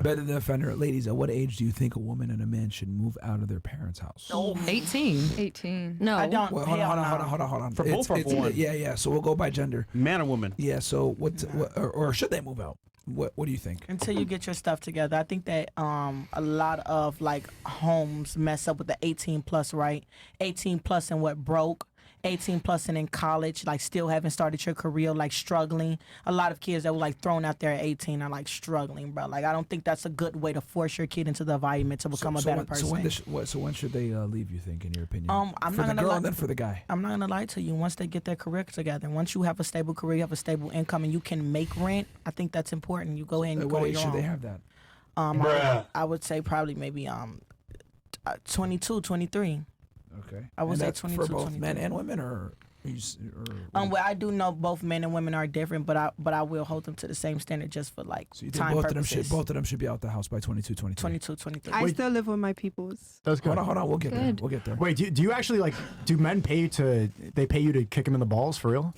Better than offender. Ladies, at what age do you think a woman and a man should move out of their parents' house? 18. No. I don't. Well, hold on. For both or for one? Yeah. So we'll go by gender. Man or woman? Yeah. So or should they move out? What do you think? Until you get your stuff together. I think that a lot of like homes mess up with the 18 plus, right? 18 plus and what broke. 18 plus and in college, like still haven't started your career, like struggling. A lot of kids that were like thrown out there at 18 are like struggling, bro. Like I don't think that's a good way to force your kid into the environment to become a better person. So when should they leave? You think, in your opinion? I'm for not the gonna girl lie, and then for the guy. I'm not gonna lie to you. Once they get their career together, once you have a stable career, you have a stable income, and you can make rent. I think that's important. You go ahead and go what on age your should own. they have that? I would say probably maybe 22, 23. Okay. I would And say that's 22, for both 23. men and women, or Well, I do know both men and women are different, but I will hold them to the same standard just for like so you think time both purposes. of them should be out the house by 22, 23? 22, 23. I still live with my peoples. That's good. Hold on. We'll get there. We'll get there. Wait, do you actually like? Do men pay you to? They pay you to kick them in the balls for real?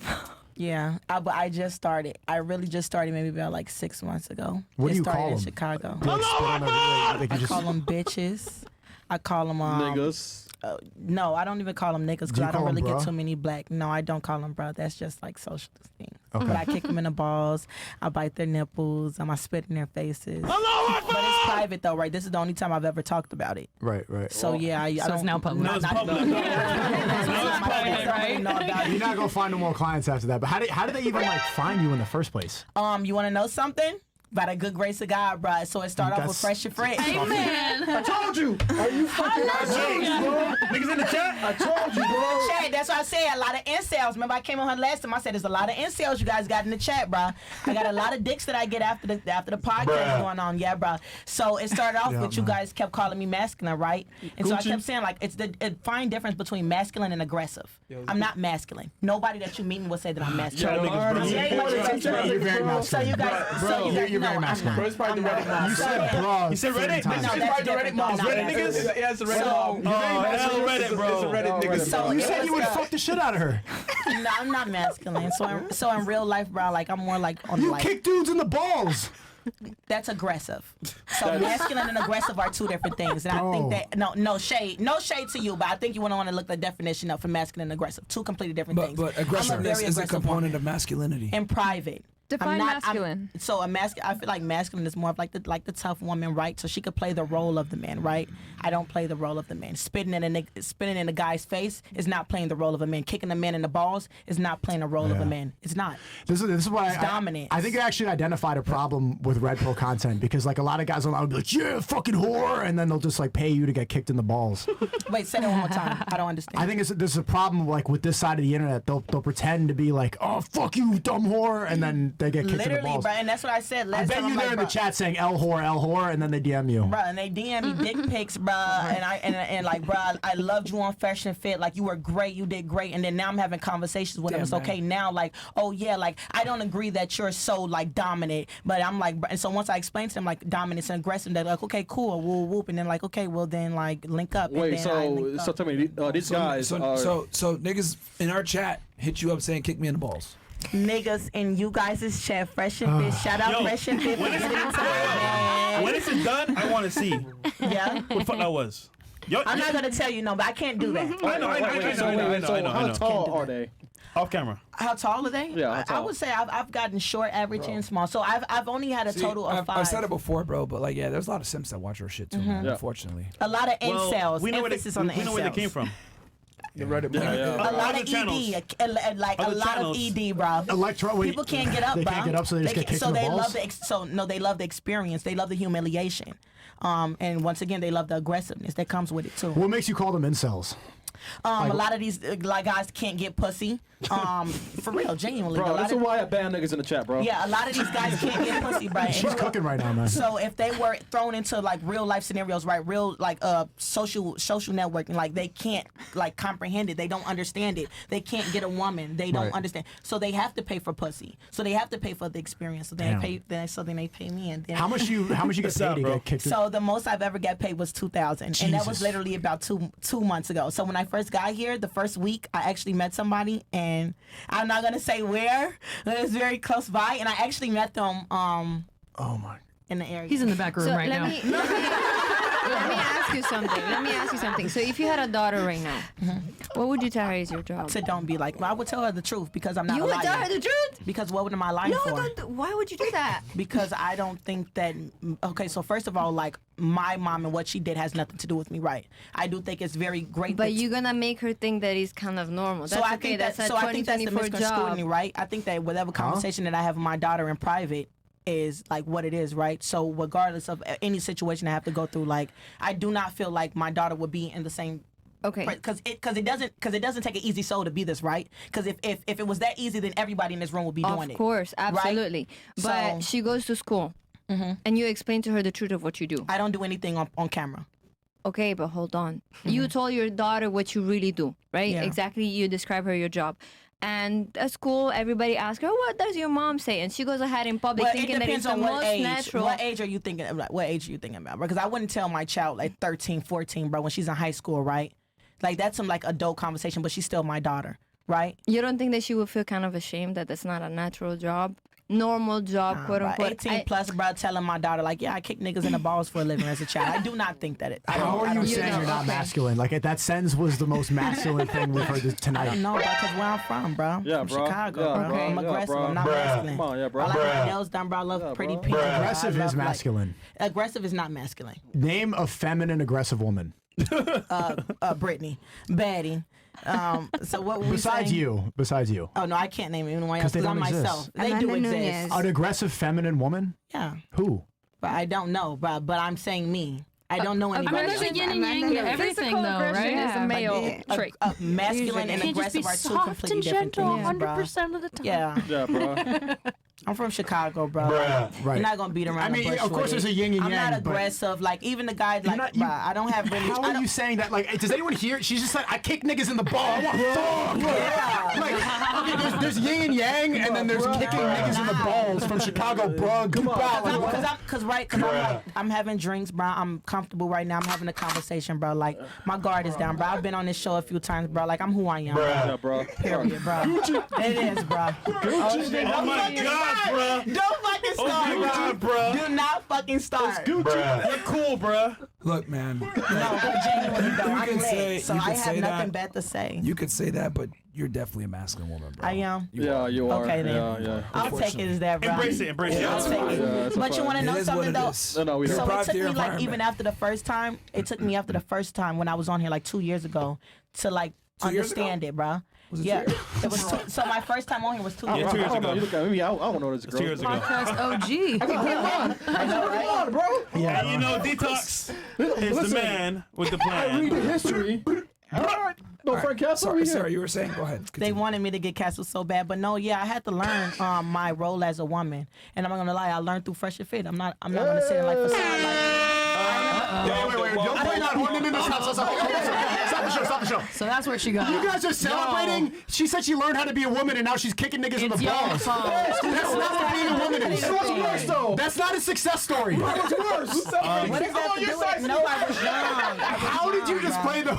Yeah, but I just started. I really just started maybe about like 6 months ago. What do you started call in them? Chicago. Do you, like, spit on their- like, you I just- call them bitches. I call them Niggas. No, I don't even call them niggas Do because you I don't call 'em really bro? get too many black. No, I don't call them bro. That's just like social thing. Okay. But I kick them in the balls. I bite their nipples. I spit in their faces. But it's private though, right? This is the only time I've ever talked about it. Right. So yeah, I So don't. it's now public. No, it's public. You're not gonna find no more clients after that. But how did they even like find you in the first place? You want to know something? By the good grace of God, bro. So it started off with Fresh and Fit. Amen. I told you. Are you fucking niggas in the chat? I told you, bro. Chat, that's what I said. A lot of incels. Remember, I came on her last time. I said there's a lot of incels you guys got in the chat, bro. I got a lot of dicks that I get after the podcast going on. Yeah, bro. So it started off with you guys kept calling me masculine, right? And so I kept saying like it's the fine difference between masculine and aggressive. I'm not masculine. Nobody that you meet me will say that I'm masculine. You're very masculine. So you guys, You're very masculine. Bro, it's probably the Reddit mom. You said bro. You said Reddit? times. No, It's that's probably the Reddit different. moms. No, Reddit that's niggas? different. Yeah, it's a Reddit So- mom. hell Reddit, bro. It's a Reddit niggas. So You said you would fuck the shit out of her. No, I'm not masculine. So in real life, bro, like I'm more like on You like kick dudes in the balls. that's aggressive. So masculine and aggressive are two different things, and I think that no shade to you, but I think you want to look the definition up for masculine and aggressive. Two completely different things. But I'm a aggressiveness very is a aggressive component woman. of masculinity. In private. Define masculine. I feel like masculine is more of like the tough woman, right? So she could play the role of the man, right? I don't play the role of the man. Spitting in a guy's face is not playing the role of a man. Kicking a man in the balls is not playing the role of a man. It's not. This is why It's dominance. I think you actually identified a problem with Red Pill content because like a lot of guys will be like, yeah, fucking whore, and then they'll just like pay you to get kicked in the balls. Wait, say that one more time. I don't understand. I think there's a problem like with this side of the internet. They'll pretend to be like, oh fuck you, dumb whore, and then they get kicked in the literally, balls. bro, and that's what I said last I bet time. you I'm there like, in the bro, chat saying L whore, and then they DM you. bro, and they DM me dick pics, bro, and like, bro, I loved you on Fresh and Fit, like you were great, you did great, and then now I'm having conversations with them. It's okay now, like, oh yeah, like I don't agree that you're so like dominant, but I'm like, and so once I explain to them like dominance and aggressive, they're like, okay, cool, whoop whoop, and then like, okay, well then like link up. Wait, and then I linked so up. tell me, these guys are... So niggas in our chat hit you up saying kick me in the balls. Niggas in you guys' chat, Fresh and Fit, shout out Yo, Fresh and Fit for when getting is it- into it, When this is done, I want to see man. Yeah. what the fuck that was. Yo, I'm not gonna tell you no, but I can't do that. I know. How tall are they? Off camera. How tall are they? Yeah, how I tall? would say I've gotten short, average, and small. So I've only had a total of 5. I've said it before, bro, but like, yeah, there's a lot of simps that watch our shit too, man, Yeah. unfortunately. A lot of incels. we know Emphasis on the we know where they incels. came from. The Reddit. Yeah. A lot Other of channels. ED, like a Other lot channels. of ED, bro. Wait, People can't get up, they bro. can't get up, so they just get kicked in the they balls? they love the experience. They love the humiliation. And once again, they love the aggressiveness that comes with it too. What makes you call them incels? A lot of these like guys can't get pussy. For real, genuinely. Bro, a lot that's of, why I ban niggas in the chat, bro. yeah, a lot of these guys can't get pussy, bro. She's cooking right now, man. So if they were thrown into like real life scenarios, right, real like social networking, like they can't like comprehend it, they don't understand it, they can't get a woman, they don't Right. understand, so they have to pay for pussy, so they have to pay for the experience, so Damn. they pay me, and then How much you get paid to bro? get kicked? so the most I've ever got paid was $2,000, and that was Jesus. literally about two months ago. So when I first got here, the first week I actually met somebody, and I'm not gonna say where, but it was very close by, and I actually met them Oh my. in the area. He's in the back room So right now. let me ask you something. So if you had a daughter right now, what would you tell her is your job? So don't be like, well, I would tell her the truth because I'm not You a would liar. tell her the truth? Because what am I lying for? Why would you do that? Because I don't think that. Okay, so first of all, like my mom and what she did has nothing to do with me, right? I do think it's very great. But you're gonna make her think that it's kind of normal. That's so I okay. think That's a so I think that's the 2024 misconstruing, job. right? I think that whatever conversation that I have with my daughter in private is like what it is, right? So regardless of any situation I have to go through, like I do not feel like my daughter would be in the same. Okay. Because it doesn't take an easy soul to be this, right? Because if it was that easy, then everybody in this room would be doing it. Of course, absolutely. Right? But So- she goes to school, and you explain to her the truth of what you do. I don't do anything on camera. Okay, but hold on. You told your daughter what you really do, right? Yeah. Exactly. You describe her your job. And at school, everybody asks her, "What does your mom say?" And she goes ahead in public Well, thinking it that it's depends the on what most age. natural. What age are you thinking? What age are you thinking about? Because I wouldn't tell my child like 13, 14, bro, when she's in high school, right? Like that's some like adult conversation, but she's still my daughter, right? You don't think that she would feel kind of ashamed that that's not a natural job, normal job, quote Bro, unquote? 18 plus, bro, telling my daughter like, yeah, I kick niggas in the balls for a living as a child. I do not think that it. How are you saying you're not masculine? Like that sentence was the most masculine thing we've heard I tonight. don't know, bro, because where I'm from, bro. Yeah, I'm bro. Chicago, Yeah, bro. bro. I'm Yeah, aggressive. bro. I'm not masculine. Come on, yeah, bro. I like my nails done, bro. I love pretty people. Aggressive is masculine. Aggressive is not masculine. Name a feminine aggressive woman. Brittany, Betty. So what were we Besides saying? you. Besides you. Oh no, I can't name anyone else 'Cause they because I'm don't exist. myself. They do Amanda exist. Nunes. An aggressive feminine woman? Yeah, Who? but I don't know, but I'm saying me. I don't know I anybody. mean, there's a else. yin and yang to everything, Physical though, aggression right? is a male trait. Masculine and You can't just be aggressive are two soft completely and different gentle things, bro. 100% of the time. Yeah, Yeah, bro. I'm from Chicago, bro. Right. You're not gonna beat around I mean, the bush of course with there's it. a yin and I'm yang, not but- aggressive. Like even the guys, like, not- bro, I don't have really. How I are don't- you saying that? Like, does anyone hear? She's just like, I kick niggas in the ball. I want fuck. Yeah. Like, okay, there's yin and yang, and then there's kicking niggas in the balls from Chicago, bro. Come on. Cause I'm having drinks, bro. I'm comfortable right now. I'm having a conversation, bro. Like my guard is down, bro. I've been on this show a few times, bro. Like I'm who I am, Yeah, bro. period, bro. It is, bro. Oh my God, bro. Don't fucking start, my God, bro. bro. Do not fucking start. You're cool, bro. Look, man. No, but genuinely though, I'm can lit, say- so you I can have say nothing that. bad to say. You could say that, but you're definitely a masculine woman, bro. I am. Yeah, you are. Okay then. Yeah. I'll take it as that, bro. Embrace it, embrace it. I'll take it. Yeah, it's a But you fact. want to know It is what something it though? is. No, we don't. So Proud it to took your me like environment. even after the first time, it took me after the first time when I was on here like 2 years ago to like 2 years ago? understand it, bro. Yeah, it was so my first time on here was 2 Yeah, years 2 ago. years I don't know. ago. You look at me. I don't know this 2 girl. years ago. Podcast OG. I know, right? bro. And you know, Detox is the man with the I read the plan. history. No, Frank Castle. Sorry, Sarah, you were saying. Go ahead. They Continue. wanted me to get Castle so bad, but no, yeah, I had to learn my role as a woman, and I'm not gonna lie, I learned through Fresh and Fit. I'm not gonna sit in like facade like. Wait. Don't play that horn. No. Stop the show. So that's where she got You it. guys are celebrating. She said she learned how to be a woman, and now she's kicking niggas in the It's your balls. fault. That's not what being a woman is. What's worse though? That's not a success story. What's worse? What does that have to do with it? No, I was young. How did you just play the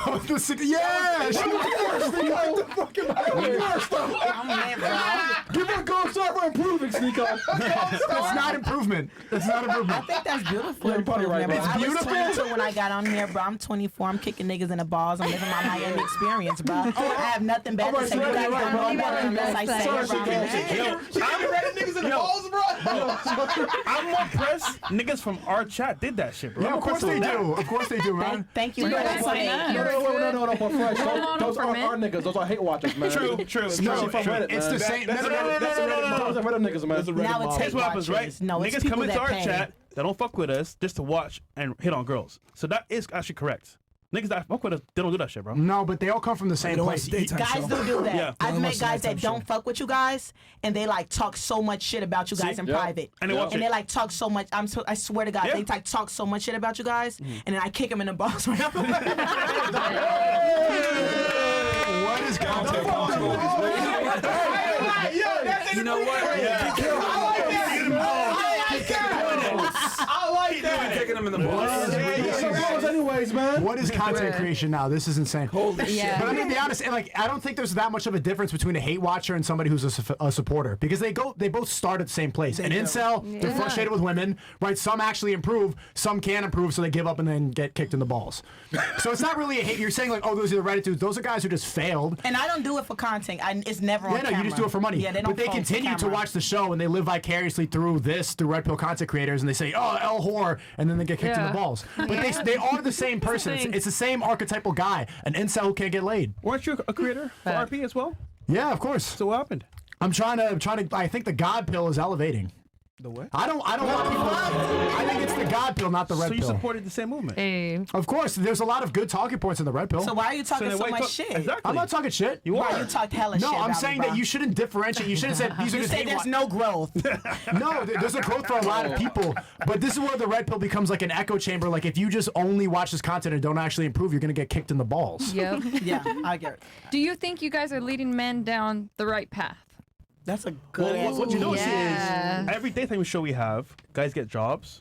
yeah? She I'm lit, bro. Give her a gold star for improving, Sneako. That's not improvement. That's not I improvement. think that's beautiful. Yeah, you're probably right, improvement, bro. bro. It's I was 22 when I got on here, bro. I'm 24. I'm kicking niggas in the balls. I'm living my Miami experience, bro. I have nothing bad to say. You guys don't know better unless I say it, bro. I'm more impressed. Niggas from our chat did that shit, bro. Yeah, I'm of course impressed they with that. do. Of course they do, man. Thank you. You for guys that. say that. No, but Fresh. on Those for are a minute. our niggas. Those are hate watchers, man. True. Especially from Reddit, It's man. the same. That's no, no, no, no, That's no, a no, Reddit. no, Those are Reddit niggas, man. Now it's hate Here's what happens, right? watchers. No, it's Niggas people come into that our pay. chat that don't fuck with us just to watch and hit on girls. So that is actually correct. Niggas that fuck with us, they don't do that shit, bro. No, but they all come from the same don't place. watch daytime Guys show. do that. Yeah. I've Only met watch the guys that nighttime don't show. fuck with you guys, and they like talk so much shit about you guys See? in Yeah. private. And they watch And it. they like talk so much. I swear to God, Yeah. they like talk so much shit about you guys, and then I kick them in the balls. What is going You know what? Yeah. I like that. Kicking them in the balls. anyways, man. What is content Bruh. creation now? This is insane. Holy Yeah. But I'm gonna be honest, and like I don't think there's that much of a difference between a hate watcher and somebody who's a supporter because they both start at the same place. An incel, they're Yeah. frustrated with women, right? Some actually improve, some can improve, so they give up and then get kicked in the balls. So it's not really a hate. You're saying like, oh, those are the Reddit dudes. Those are guys who just failed. And I don't do it for content. It's never on Yeah, no, camera. you just do it for money. Yeah, they don't but they phone for continue to camera. watch the show and they live vicariously through Red Pill content creators, and they say, "Oh, L whore," and then they get kicked in the Yeah. balls. But they are the same person. It's the same archetypal guy, an incel who can't get laid. Weren't you a creator for RP as well? Yeah, of course. So what happened? I'm trying to. I think the God pill is elevating. The what? I don't want people. I think it's the God pill, not the red So you pill. supported the same movement? Hey. Of course, there's a lot of good talking points in the red pill. So why are you talking then so why you much talk- shit? Exactly. I'm not talking shit. You Bro, are. you talked hella shit No, I'm about saying me, that bro. you shouldn't differentiate. You shouldn't say these are You just say hate there's wa- no growth. No, there's a growth for a lot of people, but this is where the red pill becomes like an echo chamber. Like if you just only watch this content and don't actually improve, you're gonna get kicked in the balls. Yep. Yeah, I get it. Do you think you guys are leading men down the right path? That's a good Well, answer. what you notice Yeah. is every daytime show we have, guys get jobs,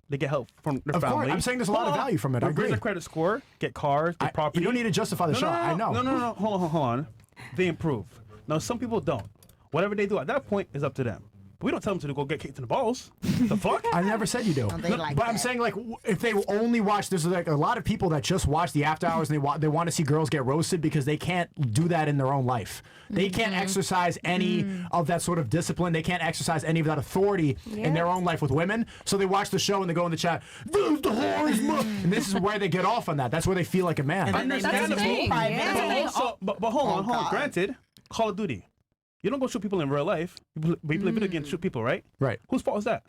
they get help from their Of family. course, I'm saying there's a lot of value from it. I Raise agree. their credit score, get cars, get property. You don't need to justify the No, shot. no, no, I know. No. Hold on. They improve. Now, some people don't. Whatever they do at that point is up to them. But we don't tell them to go get kicked in the balls. The fuck? I never said you do. they like but I'm that. saying like if they only watch, there's like a lot of people that just watch the after hours and they want to see girls get roasted because they can't do that in their own life. They can't exercise any of that sort of discipline. They can't exercise any of that authority in their own life with women. So they watch the show and they go in the chat, "There's the whores," and this is where they get off on that. That's where they feel like a man. And then they Understandable. message me 5 Yeah. minutes But later. also, but hold on. God. Granted, Call of Duty. You don't go shoot people in real life. You play video games, shoot people, right? Right. Whose fault is that?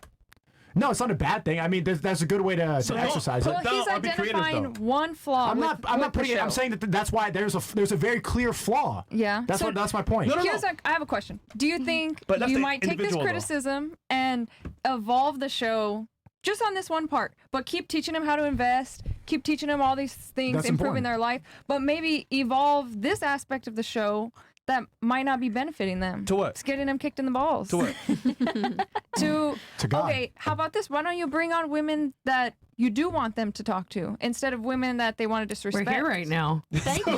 No, it's not a bad thing. I mean, that's a good way to don't- exercise it. Well, Down, he's I'll be creative, identifying though. one flaw. I'm not with putting the it. I'm show. saying that's why there's a very clear flaw. Yeah. That's So- that's my point. No, no, Here's I have a question. Do you think But that's you the might take this individual, though. criticism and evolve the show just on this one part, but keep teaching them how to invest, keep teaching them all these things, That's improving important. their life, but maybe evolve this aspect of the show that might not be benefiting them? To what? It's getting them kicked in the balls. To what? To God. Okay, how about this? Why don't you bring on women that you do want them to talk to instead of women that they want to We're disrespect? here right now. Thank you.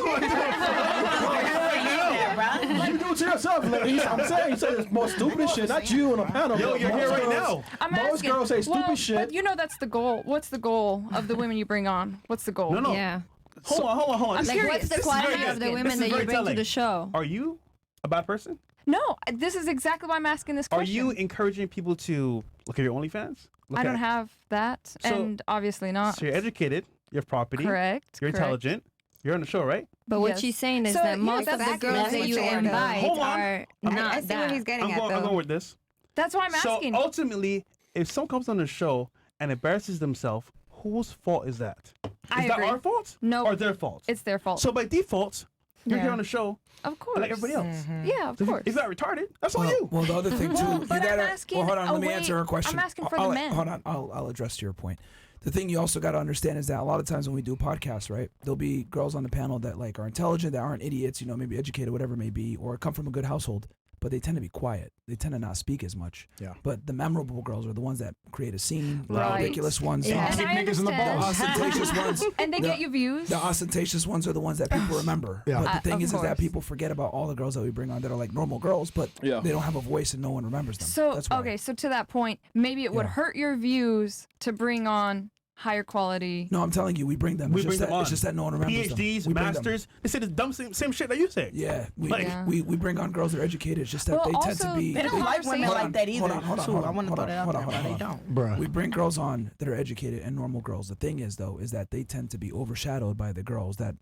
You do it to yourself, ladies. I'm saying you say the most stupid shit, not you on a panel. Yo, but you're here most right girls- now. I'm Most asking, girls say stupid well, shit. But you know that's the goal. What's the goal of the women you bring on? What's the goal? No. Yeah. Hold on. I'm This is Like, curious. what's the This is very quality good. of the This women is that you very bring to telling. the show? Are you a bad person? No, this is exactly why I'm asking this Are question. you encouraging people to look at your OnlyFans? Look I don't at- have that, So- and obviously not. So you're educated. You have property. Correct. You're correct. intelligent. You're on the show, right? But what Yes. she's saying is So, that yeah, most of the exactly. girls That's that what you you're doing. invite Hold on. are I'm- not I see that. what he's getting at, I'm though. going with this. That's why I'm So asking. ultimately, if someone comes on the show and embarrasses themselves, whose fault is that? I Is that agree. our fault? No. Or their fault? It's their fault. So by default, you're Yeah. here on the show of course. like everybody else. Yeah, of So course. if you're not retarded, that's on Well, you. well, the other thing too, Well, you but I'm gotta. asking Well, hold on. Let me away- answer her question. I'm asking for I'll- the men. Hold on. I'll address to your point. The thing you also got to understand is that a lot of times when we do podcasts, right, there'll be girls on the panel that like are intelligent, that aren't idiots, maybe educated, whatever it may be, or come from a good household, but they tend to be quiet. They tend to not speak as much. Yeah. But the memorable girls are the ones that create a scene, the Right. ridiculous ones, Yeah. Kick And I niggas in the understand. the balls. ostentatious ones. And they the- get you views. The ostentatious ones are the ones that people remember. Yeah. But the thing Of is that course. people forget about all the girls that we bring on that are like normal girls, but Yeah. they don't have a voice and no one remembers them. So That's why. okay, so to that point, maybe it would Yeah. hurt your views to bring on higher quality. No, I'm telling you, we bring them. We It's bring just them that, on. It's just that no one remembers them. PhDs, We bring them. masters. They say the dumb same shit that you say. Yeah, Like- Yeah. we bring on girls that are educated. It's just that Well, they tend to also, be. They don't like women Hold like on, that either. hold on, hold on, too. hold I on, want to hold throw on, that out hold there, on, but hold they on. don't. Bruh. We bring girls on that are educated and normal girls. The thing is, though, is that they tend to be overshadowed by the girls that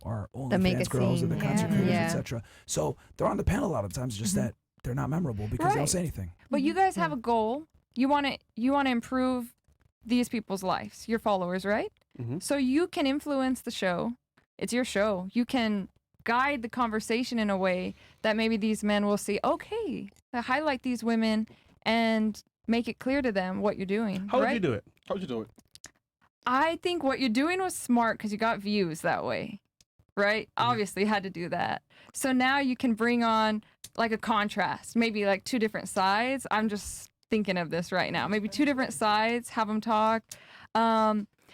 are That make OnlyFans a girls or the scene, concert yeah. creators, Yeah. etc. So they're on the panel a lot of times. Just that they're not memorable because they don't Right. say anything. But you guys have a goal. You want to improve these people's lives, your followers, right? Mhm. So you can influence the show. It's your show. You can guide the conversation in a way that maybe these men will see, okay, highlight these women and make it clear to them what you're doing. How would right? you do it? How'd you do it? I think what you're doing was smart because you got views that way, right? Obviously, you had to do that. So now you can bring on like a contrast, maybe like two different sides. I'm just thinking of this right now. Maybe two different sides, have them talk.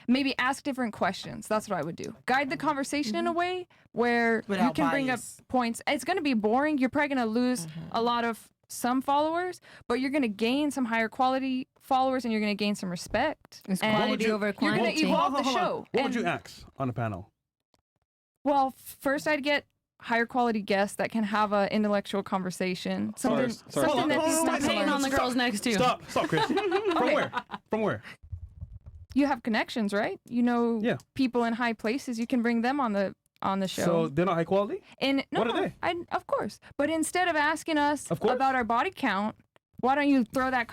maybe ask different questions. That's what I would do. Guide the conversation in a way where you Without can bring up bias. points. It's going to be boring. You're probably going to lose a lot of some followers, but you're going to gain some higher quality followers and you're going to gain some respect. It's And quality over you're quantity. going to evolve the Hold on. show. What would And- you ask on the panel? Well, first I'd get higher quality guests that can have an intellectual conversation. Something, Sorry. something that Hold these on, people Hating learn. on the girls next to you. Stop, Chris. From where? From where? You have connections, right? You know Yeah. people in high places. You can bring them on the show. So they're not high quality? And no, What are they? of course. But instead of asking us Of course. about our body count, why don't you throw that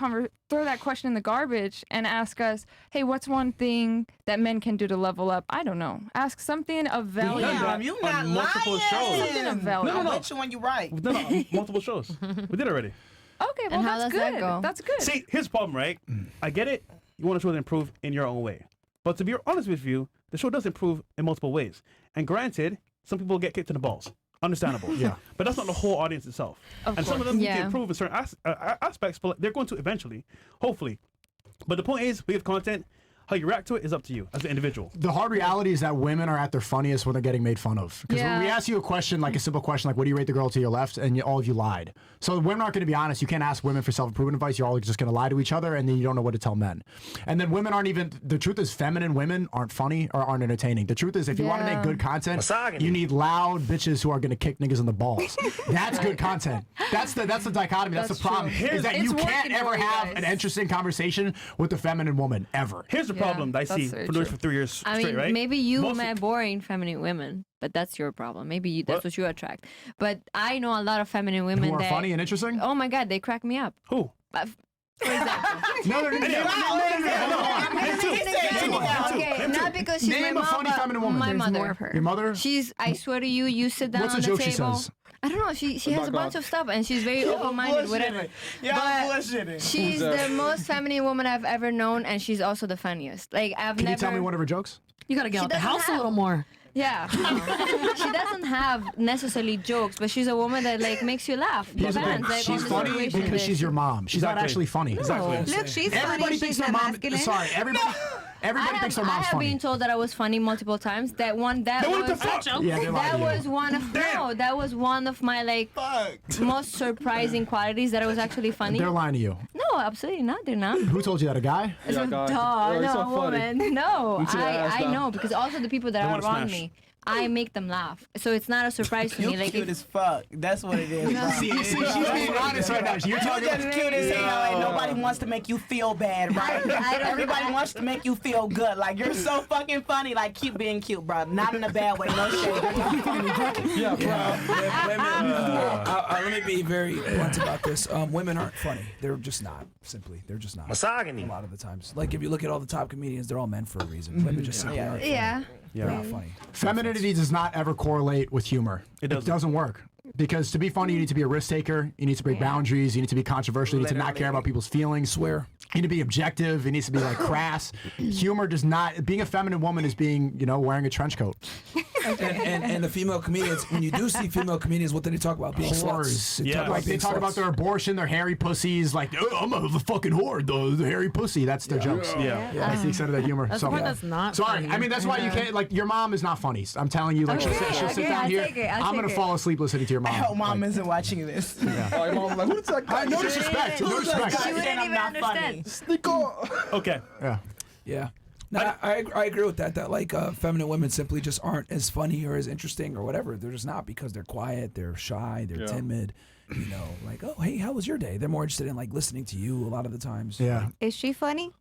question in the garbage and ask us, hey, what's one thing that men can do to level up? I don't know. Ask something of value. done Damn, that you on not multiple lying. shows. Something of value. No, no, no. I bet you when you right. We've done it on multiple shows. We did already. Okay, well, And how that's does that good. go? That's good. See, here's the problem, right? I get it. You want to show to improve in your own way. But to be honest with you, the show does improve in multiple ways. And granted, some people get kicked in the balls. Understandable. Yeah. But that's not the whole audience itself. And some of them need to Yeah. improve in certain aspects, but they're going to eventually, hopefully. But the point is, we have content. How you react to it is up to you as an individual. The hard reality is that women are at their funniest when they're getting made fun of. Because when we Yeah. ask you a question, like a simple question, like, what do you rate the girl to your left? And all of you lied. So women aren't going to be honest. You can't ask women for self-improvement advice. You're all just going to lie to each other, and then you don't know what to tell men. And then women aren't even, the truth is feminine women aren't funny or aren't entertaining. The truth is, if you want to make Yeah. good content, you need loud bitches who are going to kick niggas in the balls. That's good content. That's the dichotomy. That's the problem. true. Is that It's you can't working ever for you have guys. an interesting conversation with a feminine woman, ever. Here's the Yeah, problem that I that's see very for doing it true. for 3 years I straight, mean, right? maybe you Most- met boring feminine women, but that's your problem. Maybe that's what you attract. But I know a lot of feminine women Who are that funny and interesting? oh my god, they crack me up. Who? For example. No. Okay, not because she's Name my a mom, funny but feminine woman. my There's mother. more of her. Your mother? She's, I swear to you, you sit down What's a on the joke she table. says? I don't know. She has a bunch of stuff, and she's very open-minded, whatever. Yeah, But bullshitting. she's the most feminine woman I've ever known, and she's also the funniest. Like I've Can never. you tell me one of her jokes? You gotta get She out the doesn't house a have- little more. Yeah. She doesn't have necessarily jokes, but she's a woman that like makes you laugh. Here's the thing. Depends, like, She's on the funny situation. because she's your mom. She's not Exactly. actually funny. Exactly. Look, she's Everybody funny. thinks She's their not mom. masculine. Sorry, everybody thinks their I mom's have been funny. told that I was funny multiple times. That Then what the was fuck? Yeah, they lie that to you. was one of that was one of my like most surprising qualities that I was actually funny. They're lying to you. No, absolutely not. They're not. Who told you that? A guy? It's Yeah, a guy. dog, Oh, he's no so a funny. woman. No, You should have asked I them. know because also the people that They are wanna around smash. me, I make them laugh. So it's not a surprise to You me. Like cute as fuck. That's what it is. bro. See, she's being honest right now. You're You're talking just cute as hell, and nobody wants to make you feel bad, right? I don't- Everybody wants to make you feel good. Like you're so fucking funny. Like keep being cute, bro. Not in a bad way. No shade. You're not funny. Yeah, bro. Let me be very blunt about this. Women aren't funny. They're just not. Simply, they're just not. Misogyny. A lot of the times. Like if you look at all the top comedians, they're all men for a reason. Women just simply aren't funny. yeah. They're not funny. Femininity does not ever correlate with humor. It doesn't. doesn't work. Because to be funny, you need to be a risk taker. You need to break boundaries. You need to be controversial. You need to not care about people's feelings. Swear. You need to be objective. It needs to be like crass. Humor does not. Being a feminine woman is being, wearing a trench coat. And the female comedians, when you do see female comedians, what do they talk about? Being Whores. sluts. They Yeah. talk about Like they being talk about sluts. their abortion, their hairy pussies. Like, oh, I'm a fucking whore, the hairy pussy. That's their jokes. Yeah. That's the extent of their humor. That's so, the part that's not Sorry, funny. I mean that's why you can't. Like your mom is not funny. I'm telling you, like she'll sit down I'll here. take it, I'll I'm take gonna it. fall asleep listening to your mom. I hope mom Like, isn't watching this. Oh, your mom was like, who the fuck? no disrespect. No disrespect. She wouldn't I'm even not funny. understand. Sneak on. Okay. Yeah. Yeah. No, I agree with that. That like feminine women simply just aren't as funny or as interesting or whatever. They're just not because they're quiet, they're shy, they're timid. Like, oh hey, how was your day? They're more interested in like listening to you a lot of the times. Yeah. Is she funny?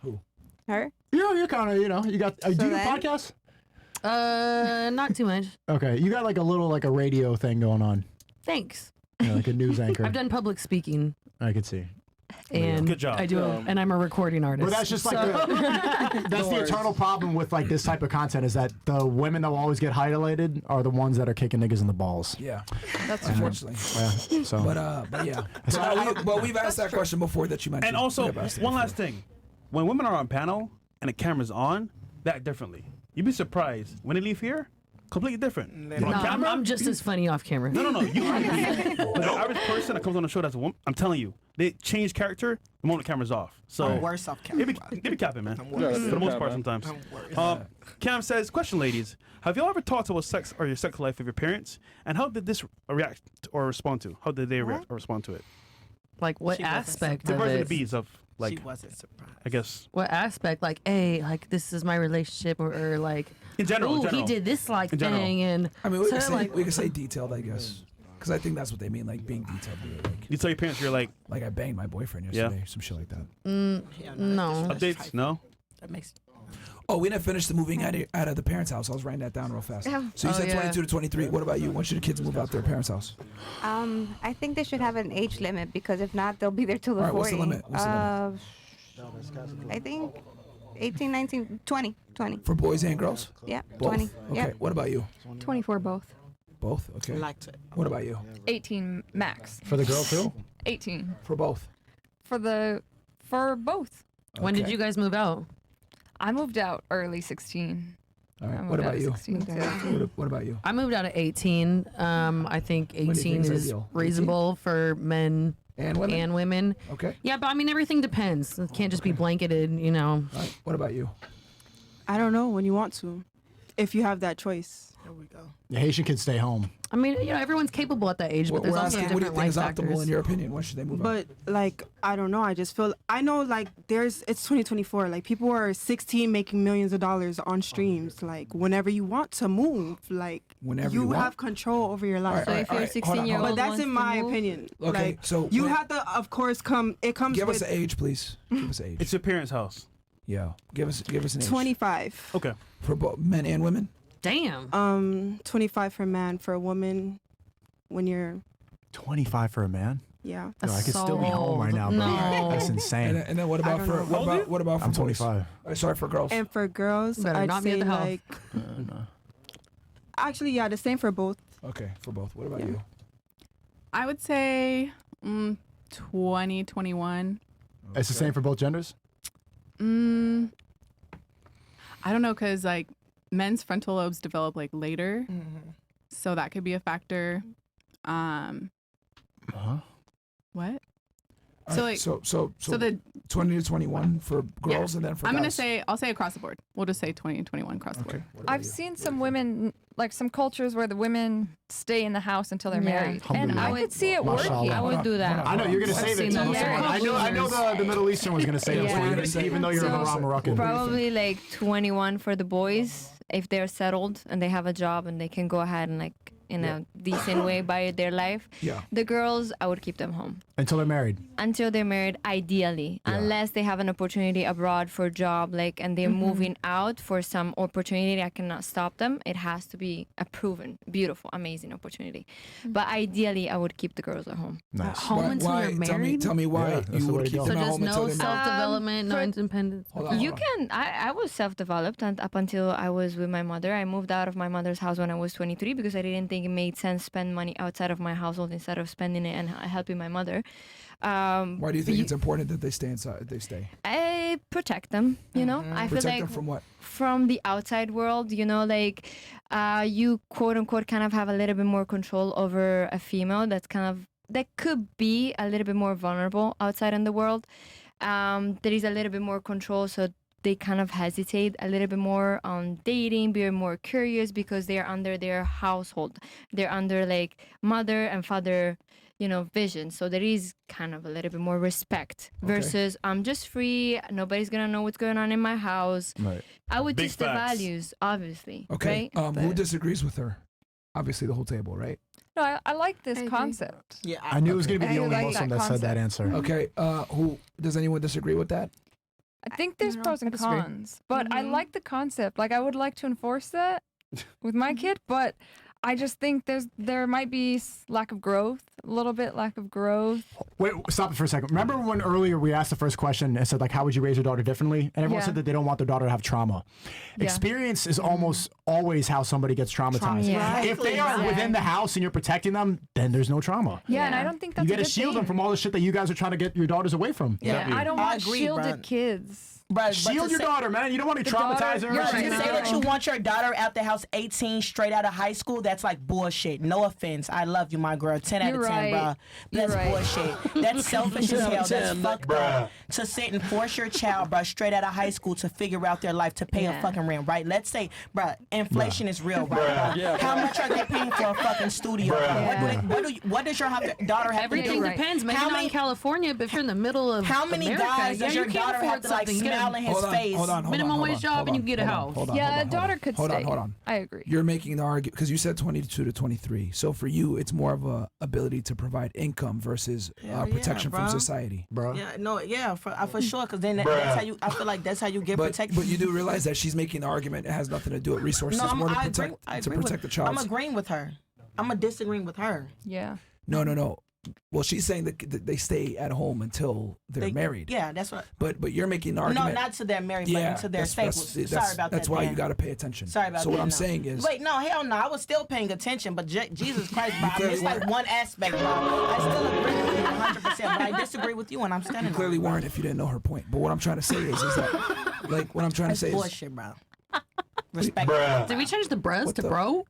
Who? Her? You're kind of, you got. Do you do then- podcasts? Not too much. Okay, you got like a little like a radio thing going on, Thanks. like a news anchor. I've done public speaking, I could see. and Good job. I do, and I'm a recording artist. But that's just like that's the eternal problem with like this type of content is that the women that will always get highlighted are the ones that are kicking niggas in the balls. Yeah. That's unfortunately. Yeah. So. But yeah. But we've asked that question before that you mentioned. And also, We have asked it one before. last thing. When women are on panel and the camera's on, they act differently. You'd be surprised. When they leave here, completely different. No, no, On camera? I'm just as funny off camera. No. You are. But the average person that comes on the show that's a woman, I'm telling you, they change character the moment the camera's off. So I'm worse off camera. they be capping, man. I'm For worse. the most part, man. sometimes. I'm worse. Cam says, question, ladies. Have y'all ever talked about sex or your sex life with your parents? And how did this react or respond to? How did they react or respond to it? Like what She wasn't aspect The of birds and it? the bees of, like, She wasn't surprised. I guess, What aspect? Like, hey, like this is my relationship, or like, in general. ooh, he did this like In general. thing, and I mean, we so can say like, we can say detailed, I guess, because I think that's what they mean, like being detailed. Like, You tell your parents you're like, like I banged my boyfriend Yeah. yesterday, some shit like that. Yeah, no. that's updates? No? That makes. Oh, we didn't finish the moving out of the parents' house. I was writing that down real fast. Yeah. So you Oh, said yeah. 22 to 23. What about you? When should the kids move out to their parents' house? I think they should have an age limit because if not, they'll be there till the All right, 40. what's the limit? What's the I think 18, 19, 20. For boys and girls? Yeah, Both? 20. Okay. Yeah. What about you? 24 both. Both? Okay. Liked it. What about you? 18 max. For the girl too? 18 For both. for both. When did Okay. you guys move out? I moved out early 16. All I right. moved What out about at you? 16 too. What about you? I moved out at 18. I think do you 18 think is is ideal? reasonable for men And women? and women. Okay. Yeah, but I mean everything depends. It can't just be blanketed, you know. All right. What about you? I don't know when you want to, if you have that choice. There we go. The Haitian kids stay home. I mean, you know, everyone's capable at that age, but We're there's also asking, what do you different think life is optimal factors. in your opinion? When should they move out? But like, I don't know. I just feel I know like it's 2024. Like people are 16 making millions of dollars on streams. Like whenever you want to move, like Whenever you you want? have control over your life. So if you're a Alright, hold on, 16-year-old, But that's wants in to my move, opinion. Okay, Like, so you when- have to, of course, it comes Give with us an age, please. Give us an age. It's your parents' house. Yeah. Give us an age. 25. Okay. For both men and women? Damn. 25 for a man. For a woman, when you're 25 for a man? yeah. Yo, I could still be home right now, bro. No. That's insane. And then what about don't for know. what about for I'm boys? 25. Sorry, for girls. And for girls, Better I'd not be at say the house. like actually yeah, the same for both. Okay, for both. What about you? I would say 20, 21. It's the same for both genders? I don't know, because like men's frontal lobes develop like later, so that could be a factor. What? All So, right, like, so the 20 to 21 for girls and then for I'm guys. gonna say I'll say across the board. We'll just say 20 and 21 across the board. Okay. What about I've you? seen some women, like some cultures where the women stay in the house until they're Yeah. married. And I Alhamdulillah. could see it Mashallah. working. I would do that. I know you're gonna I've save it. seen So that. so I know the Middle Eastern was gonna say that. So Yeah. you're gonna say, even though you're a So- Haram Moroccan. Probably like 21 for the boys if they're settled and they have a job and they can go ahead and like in a decent way buy their life. Yeah. The girls, I would keep them home Until they're married. until they're married, ideally, Yeah. unless they have an opportunity abroad for a job, like, and they're moving out for some opportunity. I cannot stop them. It has to be a proven, beautiful, amazing opportunity. But ideally, I would keep the girls at home. Nice. Home until you're married? Tell me why Yeah, that's you the way would to keep go. So them at just home until no they're married. self-development, no for- independence. Hold on, You hold on. can. I was self-developed, and up until I was with my mother. I moved out of my mother's house when I was 23 because I didn't think it made sense to spend money outside of my household instead of spending it and helping my mother. Why do you think it's important that they stay inside? They stay. I protect them. You know, I feel Protect like them from what? from the outside world. You know, like you quote unquote kind of have a little bit more control over a female that's kind of that could be a little bit more vulnerable outside in the world. There is a little bit more control, so they kind of hesitate a little bit more on dating, being more curious because they are under their household. They're under like mother and father, you know, vision. So there is kind of a little bit more respect versus I'm just free. Nobody's going to know what's going on in my house. Right. I would Big teach the facts. values, obviously. Okay. Right? Who But- disagrees with her? Obviously, the whole table, right? No, I like this I agree. concept. Yeah. I knew it was gonna be I the only like Muslim that that said that concept. answer. Okay. Who does anyone disagree with that? I think there's No, pros I and disagree. cons, but I Mhm. like the concept. Like I would like to enforce that with my kid, but I just think there might be lack of growth, a little bit lack of growth. Wait, stop it for a second. Remember when earlier we asked the first question and said like, how would you raise your daughter differently? And everyone Yeah. said that they don't want their daughter to have trauma. Yeah. Experience is almost always how somebody gets traumatized. Yeah. If they are within the house and you're protecting them, then there's no trauma. Yeah, and I Yeah. don't think that's You a got to good shield them thing. from all the shit that you guys are trying to get your daughters away from. Yeah, I don't I want agree, shielded Brad. kids. But Shield your daughter, man. You don't want to traumatize her. Bro, to say that you want your daughter out the house 18 straight out of high school, that's like bullshit. No offense. I love you, my girl. 10 out of 10, bro. That's bullshit. That's selfish as hell. That's fucked up. To sit and force your child, bro, straight out of high school to figure out their life, to pay a fucking rent, right? Let's say, bro, inflation is real, right? How much are they paying for a fucking studio? What does your daughter have to do? Everything depends. Maybe not in California, but if you're in the middle of how many America, guys does your daughter have to like smile in his face? Minimum wage job and you get a house. Yeah, a daughter could stay. Hold on. I agree. You're making the argument because you said 22 to 23. So for you, it's more of a ability to provide income versus protection from society, bro. Yeah, no, yeah, for sure. Because then that's how you. I feel like that's how you get protected. But you do realize that she's making the argument. It has nothing to do with resources. No, more to I protect the child. I'm agreeing with her. I'm disagreeing with her. Yeah. No. Well, she's saying that they stay at home until they're married. Yeah, that's right. But you're making the argument. No, not to they're married, but until they're stable. Sorry about that. That's why you got to pay attention. Sorry about that. So what I'm saying is. Wait, no, hell no. I was still paying attention, but Jesus Christ, bro. It's like one aspect, bro. I still agree with you 100%, but I disagree with you, and I'm standing. You clearly weren't if you didn't know her point. But what I'm trying to say is that, like, what I'm trying to say bullshit, is. bro. Respect. Did we change the bros to bro?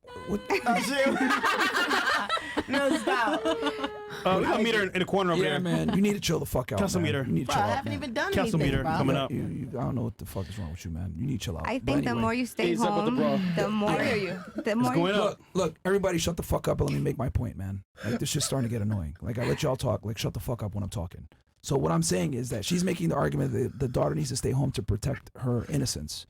No, stop. We got a meter in the corner over there. Yeah, man. You need to chill the fuck out. Castle man. meter. You need to Bro, chill I out. haven't even done Castle anything, meter bro. coming up. I don't know what the fuck is wrong with you, man. You need to chill out. I But think the anyway. more you stay Ease up with the home, bra. the more. I hear you. The more. going up. Look, everybody shut the fuck up and let me make my point, man. Like, this shit's starting to get annoying. Like, I let y'all talk. Like, shut the fuck up when I'm talking. So what I'm saying is that she's making the argument that the daughter needs to stay home to protect her innocence.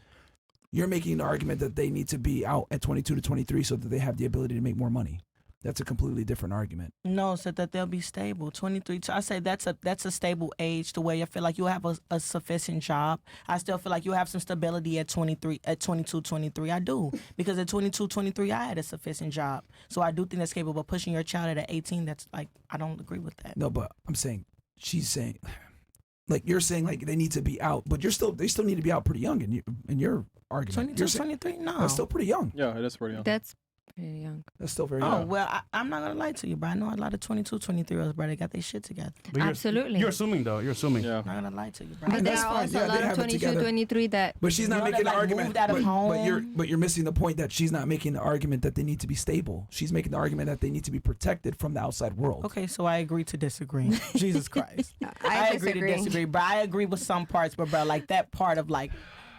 You're making the argument that they need to be out at 22 to 23 so that they have the ability to make more money. That's a completely different argument. No, so that they'll be stable. 23. I say that's a stable age to where you feel like you have a sufficient job. I still feel like you have some stability at 22, 23. I do. Because at 22, 23, I had a sufficient job. So I do think that's capable. But pushing your child at 18, that's like, I don't agree with that. No, but I'm saying, she's saying, like, you're saying, like, they need to be out, but they still need to be out pretty young in your argument. 22, 23? No. That's still pretty young. Yeah, it is pretty young. That's pretty young. That's still very Oh, young. well, I'm not going to lie to you, bro. I know a lot of 22, 23-year-olds, bro. They got their shit together. But Absolutely. You're assuming, though. You're assuming. Yeah. I'm not going to lie to you, bro. But there's that's fine. also Yeah, a they lot of have it 22, together. 23 that. But she's not You know, making that, the like, argument. moved out of But you're home. missing the point that she's not making the argument that they need to be stable. She's making the argument that they need to be protected from the outside world. Okay, so I agree to disagree. Jesus Christ. I agree to disagree, but I agree with some parts, but bro, like that part of like,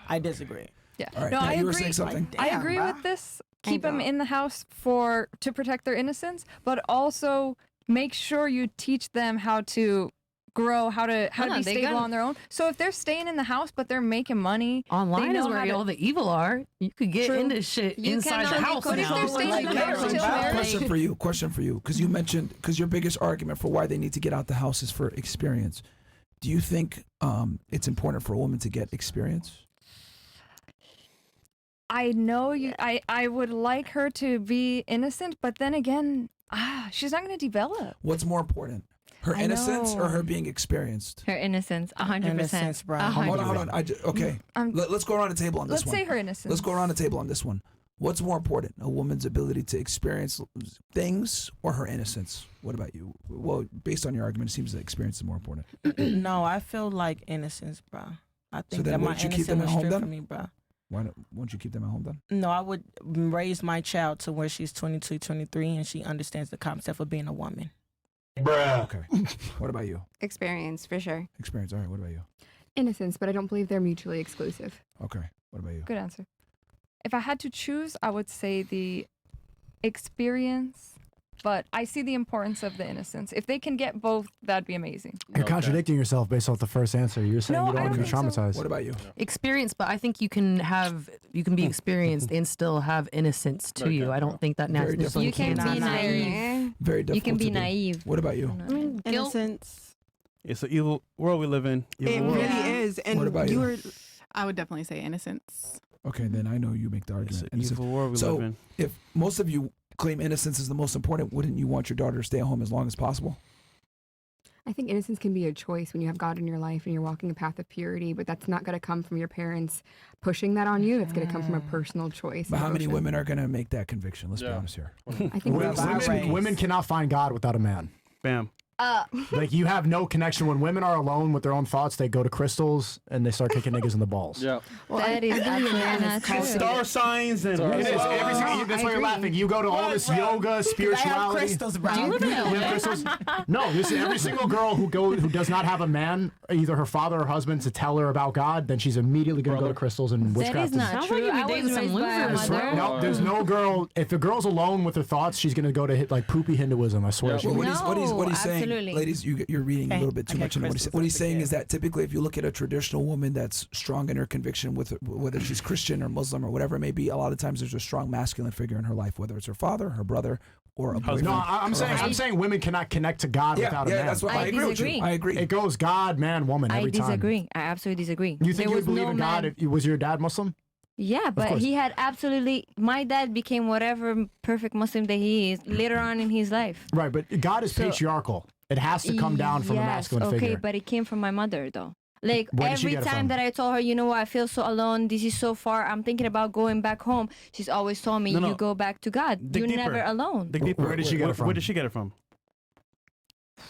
I disagree. Yeah. All right, No, Pat, I you were agree. saying something. Like, I damn, agree bruh. with this. Keep them in the house to protect their innocence, but also make sure you teach them how to grow, how to be stable on their own. So if they're staying in the house but they're making money, Online they is know where how to- all the evil are. You could get True. into shit You inside the cannot house. be But if now. they're staying in the house till married, Question for you, because your biggest argument for why they need to get out the house is for experience. Do you think it's important for a woman to get experience? I know you. I would like her to be innocent, but then again, she's not going to develop. What's more important, her I innocence know. or her being experienced? Her innocence, 100%. Innocence, bro. Hold on. Okay, let's go around the table on this Let's one. say her innocence. Let's go around the table on this one. What's more important, a woman's ability to experience things or her innocence? What about you? Well, based on your argument, it seems that experience is more important. No, I feel like innocence, bro. I think then that my wouldn't you keep innocence them at was home stripped then? from me, bro. Won't you keep them at home then? No, I would raise my child to where she's 22, 23, and she understands the concept of being a woman. Okay. What about you? Experience, for sure. Experience. All right. What about you? Innocence, but I don't believe they're mutually exclusive. Okay. What about you? Good answer. If I had to choose, I would say the experience, but I see the importance of the innocence. If they can get both, that'd be amazing. You're contradicting yourself based off the first answer. You're saying No, you don't I want to don't be think so. traumatized. What about you? Experience, but I think you can be experienced and still have innocence to you. I don't think that Very necessarily You can be naive. Very difficult. You can be to do. naive. What about you? I mean, guilt. Innocence. It's an evil world we live in. Evil It world. really is. And What about you you? were I would definitely say innocence. Okay, then I know you make the It's argument. an evil world we So- live in. If most of you claim innocence is the most important, wouldn't you want your daughter to stay at home as long as possible? I think innocence can be a choice when you have God in your life and you're walking a path of purity, but that's not going to come from your parents pushing that on you. It's going to come from a personal choice. But and how many devotion. women are going to make that conviction? Let's be honest here. I think Women cannot find God without a man. Bam. Like you have no connection. When women are alone with their own thoughts, they go to crystals and they start kicking niggas in the balls. Yeah. That is absolutely not true. Star signs and It is. That's why you're laughing. You go to all this yoga, spirituality. crystals, bro. Do you live in You have crystals? No, this is every single girl who does not have a man, either her father or husband, to tell her about God, then she's immediately going to go to crystals and That witchcraft. is not Sounds true. like you've been I dating was some raised by a losers. mother. No, there's no girl. If a girl's alone with her thoughts, she's going to go to like poopy Hinduism. I swear. Yeah. She Well, will. what he's saying, absolutely. ladies, you're reading a little bit too much into what he's saying is that typically if you look at a traditional woman that's strong in her conviction, with whether she's Christian or Muslim or whatever it may be, a lot of times there's a strong masculine figure in her life, whether it's her father, her brother, or a boyfriend. No, I'm saying women cannot connect to God without a man. That's what I agree with you. I agree. It goes God, man, woman every time. I disagree. I absolutely disagree. You think There you was believe no in God? man- Was your dad Muslim? Yeah, but course. he had absolutely. My dad became whatever perfect Muslim that he is later on in his life. Right, but God is So- patriarchal. It has to come down from a masculine okay, figure. but it came from my mother though. Like Where did she every get it time from? that I told her, you know what, I feel so alone. This is so far. I'm thinking about going back home. She's always told me, No, no. you go back to God. Dig You're deeper. never alone. Dig deeper. Where did she get it from? Where did she get it from?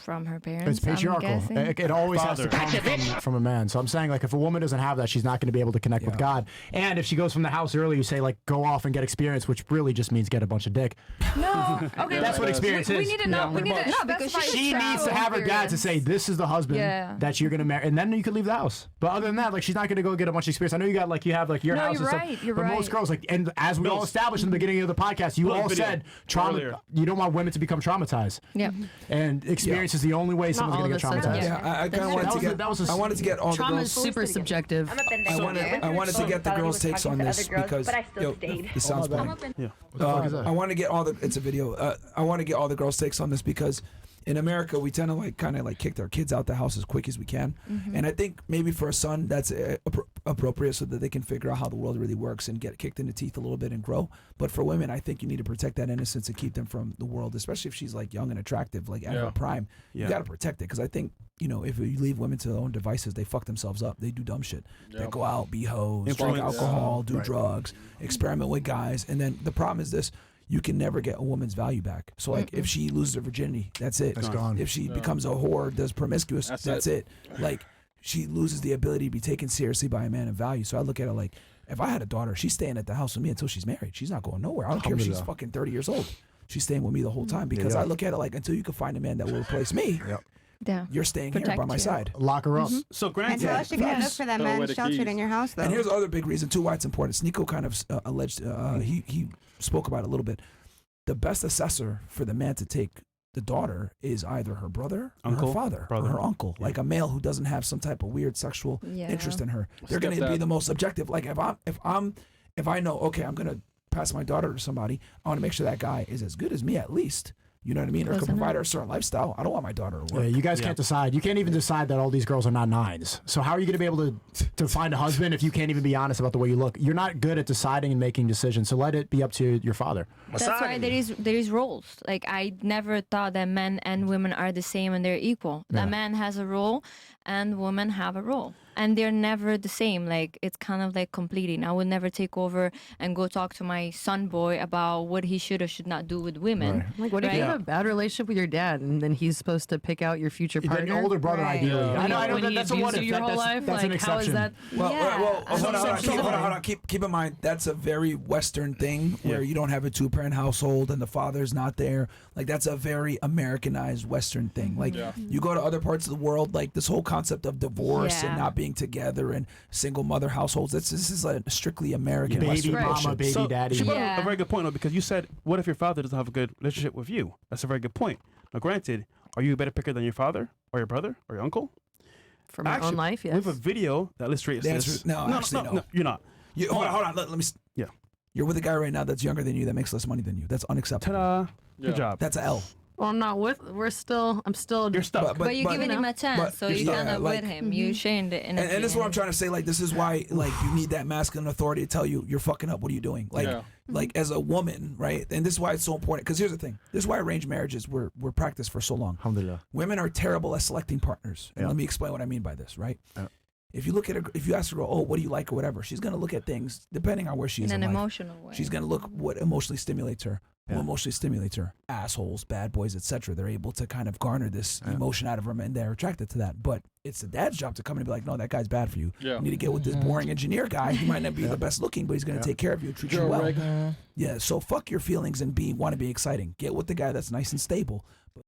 From her parents. It's patriarchal. I'm guessing. It always has to Father. come from a man. So I'm saying, like, if a woman doesn't have that, she's not going to be able to connect with God. And if she goes from the house early, you say, like, go off and get experience, which really just means get a bunch of dick. No. Okay. That's what experience we is. need to know. We need to No, because specify She travel needs to have her dad to say, experience. this is the husband Yeah. that you're going to marry. And then you can leave the house. But other than that, like, she's not going to go get a bunch of experience. I know you got, like, you have, like, your No, house you're and right, stuff. you're but most right. girls, like, and as we all established in the beginning of the podcast, you all video said trauma. earlier. You don't want women to become traumatized. Yeah. And experience is the only way someone's all going to of get us said traumatized. that. Yeah, I kind of wanted to get. I wanted to get all the Trauma girls. is super subjective. I wanted to get the girls' takes on this because the sounds bad. Yeah. I want to get all the. It's a video. I want to get all the girls' takes on this because in America we tend to like kind of like kick our kids out the house as quick as we can, and I think maybe for a son that's appropriate so that they can figure out how the world really works and get kicked in the teeth a little bit and grow. But for women, I think you need to protect that innocence and keep them from the world, especially if she's like young and attractive, like at her prime. You got to protect it because I think. You know, if you leave women to their own devices, they fuck themselves up. They do dumb shit. They go out, be hoes, drink alcohol, do drugs, experiment with guys. And then the problem is this, you can never get a woman's value back. So like if she loses her virginity, that's it. It's gone. If she becomes a whore, does promiscuous, that's it. Like she loses the ability to be taken seriously by a man of value. So I look at it like, if I had a daughter, she's staying at the house with me until she's married. She's not going nowhere. I don't care if she's fucking 30 years old. She's staying with me the whole time because I look at it like until you can find a man that will replace me, Yeah. you're staying here Protect by my you. side. Lock her up. So And granted, so else you can look for that Throw away man the sheltered keys. in your house, though. And here's the other big reason too why it's important. Sneako kind of alleged, he spoke about it a little bit. The best assessor for the man to take the daughter is either her brother or Uncle, her father brother. or her uncle, like a male who doesn't have some type of weird sexual interest in her. They're going to be Stepdad. the most objective. Like if I know, okay, I'm going to pass my daughter to somebody, I want to make sure that guy is as good as me at least. You know what I mean? Or can provide her a certain lifestyle. I don't want my daughter to work. Yeah, you guys can't decide. You can't even decide that all these girls are not nines. So how are you going to be able to find a husband if you can't even be honest about the way you look? You're not good at deciding and making decisions. So let it be up to your father. That's why there is roles. Like I never thought that men and women are the same and they're equal. Yeah. A man has a role and women have a role. And they're never the same. Like it's kind of like completing. I would never take over and go talk to my son boy about what he should or should not do with women. Like, what if you have a bad relationship with your dad and then he's supposed to pick out your future partner? An older brother, ideally. Yeah. I know When he that's a abused what you if. your whole life? That's an Like, how is exception. that? Well, hold Yeah. on. Keep in mind that's a very Western thing where you don't have a two-parent household and the father's not there. Like that's a very Americanized Western thing. Like you go to other parts of the world, like this whole concept of divorce and not being together and single mother households. This is a strictly American Baby Western mama, bullshit. baby so daddy. she brought up Yeah. a very good point though, because you said, what if your father doesn't have a good relationship with you? That's a very good point. Now, granted, are you a better picker than your father or your brother or your uncle? For my own life, yes. We have a video that illustrates The this. answer is no, actually no. You're not. Hold on. Let me. Yeah. You're with a guy right now that's younger than you that makes less money than you. That's unacceptable. Ta-da. Good job. That's a L. Well, I'm not with. I'm still. You're stuck. But you're giving him a but chance, so you're yeah, not like- with him. You sharing the energy. And this is what I'm and- trying to say. Like, this is why, like, you need that masculine authority to tell you you're fucking up. What are you doing? Like, like as a woman, right? And this is why it's so important. Because here's the thing. This is why arranged marriages were practiced for so long. Alhamdulillah. Women are terrible at selecting partners. And let me explain what I mean by this, right? If you look at if you ask a girl, oh, what do you like or whatever, she's gonna look at things depending on where she is in in an life. emotional way. She's gonna look what emotionally stimulates her. who emotionally stimulates her. Assholes, bad boys, etc. They're able to kind of garner this emotion out of them, and they're attracted to that. But it's the dad's job to come in and be like, no, that guy's bad for you. Yeah. You need to get with this boring engineer guy. He might not be the best looking, but he's going to take care of you and treat you well. Yeah, so fuck your feelings and want to be exciting. Get with the guy that's nice and stable. But